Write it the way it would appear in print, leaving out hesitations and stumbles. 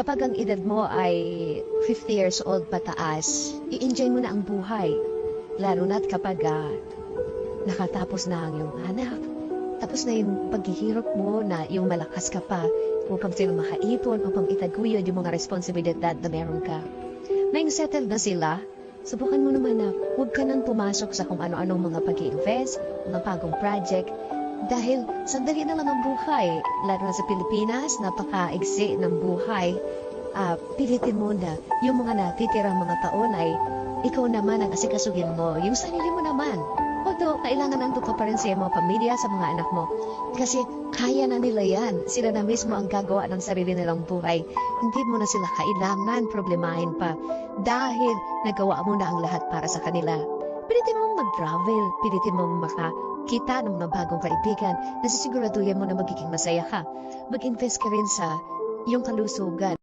Kapag ang edad mo ay 50 years old pataas, i-enjoy mo na ang buhay. Lalo na't kapag nakatapos na ang iyong anak, tapos na yung paghihirap mo na yung malakas ka pa upang sila makaipon, upang itaguyod yung mga responsibilidad na meron ka. Na yung settled na sila, subukan mo naman na huwag ka nang pumasok sa kung ano-anong mga pag-i-invest, mga bagong project, dahil sandali na lang ang buhay, lalo na sa Pilipinas, napaka-igsi ng buhay. Pilitin mo na yung mga natitirang mga taon ay ikaw naman ang asikasuhin mo, yung sarili mo naman. Although, kailangan nandun ka pa rin sa mga pamilya, sa mga anak mo. Kasi kaya na nila yan. Sila na mismo ang gagawa ng sarili nilang buhay. Hindi mo na sila kailangan problemahin pa dahil nagawa mo na ang lahat para sa kanila. Pilitin mong mag-travel, pilitin mong makakita ng mga bagong kaibigan, nasisiguraduhin mo na magiging masaya ka. Mag-invest ka rin sa iyong kalusugan.